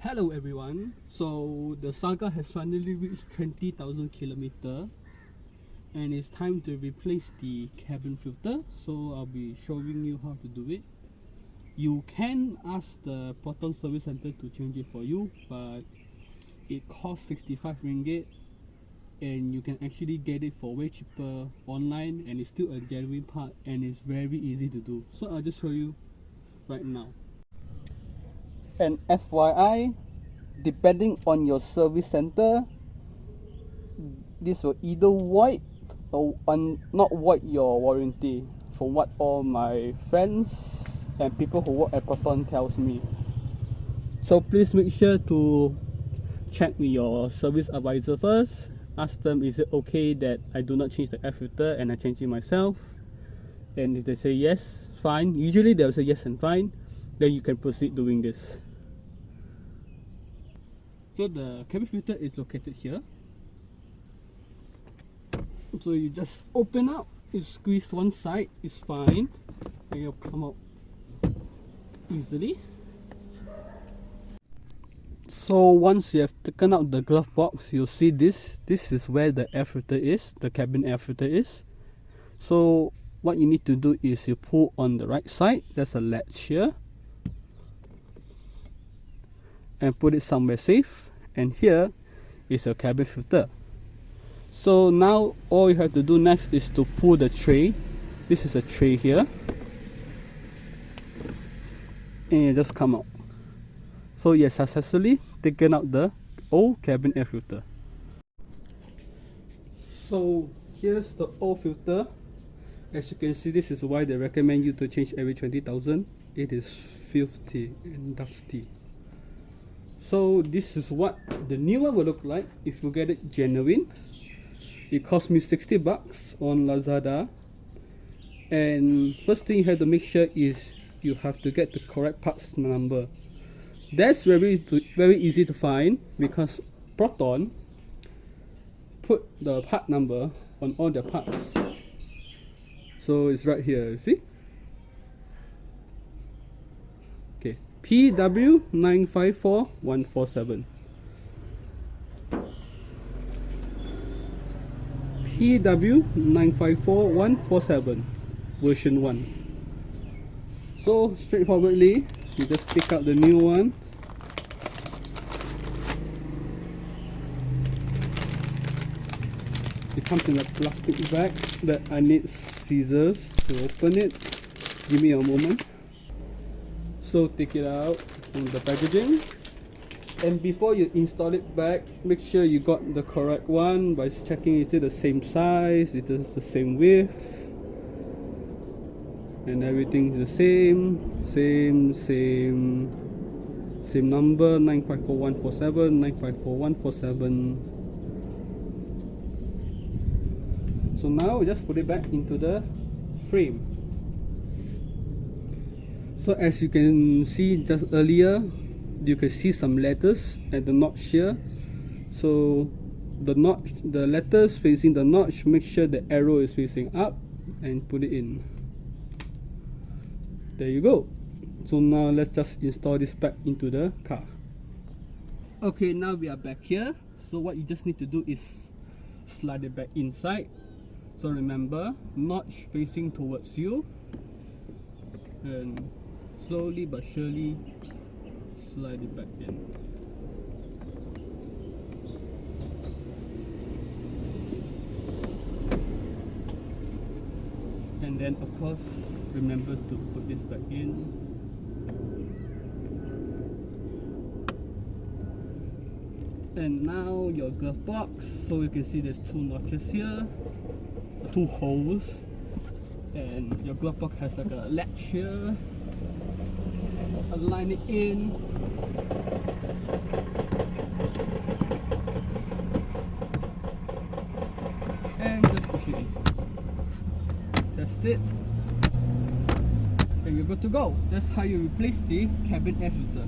Hello everyone, so the Saga has finally reached 20,000 kilometers and it's time to replace the cabin filter, so I'll be showing you how to do it. You can ask the Proton service center to change it for you, but it costs 65 ringgit and you can actually get it for way cheaper online, and it's still a genuine part and it's very easy to do. So I'll just show you right now. And FYI, depending on your service center, this will either void or not void your warranty, from what all my friends and people who work at Proton tells me. So please make sure to check with your service advisor first. Ask them, is it okay that I do not change the air filter and I change it myself? And if they say yes, fine. Usually they'll say yes and fine. Then you can proceed doing this. So the cabin filter is located here. So you just open up, you squeeze one side, it's fine, and it'll come out easily. So once you have taken out the glove box, you'll see this is where the air filter is, the cabin air filter is. So what you need to do is you pull on the right side, there's a latch here, and put it somewhere safe, and here is your cabin filter. So now all you have to do next is to pull the tray. This is a tray here, and it just come out. So you have successfully taken out the old cabin air filter. So here's the old filter. As you can see, this is why they recommend you to change every 20,000. It is filthy and dusty. So this is what the new one will look like if you get it genuine. It cost me 60 bucks on Lazada. And first thing you have to make sure is you have to get the correct parts number. That's very easy to find because Proton put the part number on all their parts. So it's right here, you see? Okay, PW954147. PW954147 version 1. So straightforwardly, you just take out the new one. It comes in a plastic bag that I need scissors to open it. Give me a moment. So take it out from the packaging, and before you install it back, make sure you got the correct one by checking is it the same size, it is the same width, and everything is the same number, 954147, 954147. So now we just put it back into the frame. So as you can see just earlier, you can see some letters at the notch here. So the letters facing the notch, make sure the arrow is facing up and put it in. There you go. So now let's just install this back into the car. Okay, now we are back here. So what you just need to do is slide it back inside. So remember, notch facing towards you, and slowly but surely slide it back in. And then of course remember to put this back in. And now your glove box, so you can see there's two notches here, two holes, and your glove box has like a latch here. Align it in, and just push it in. Test it, and you're good to go. That's how you replace the cabin air filter.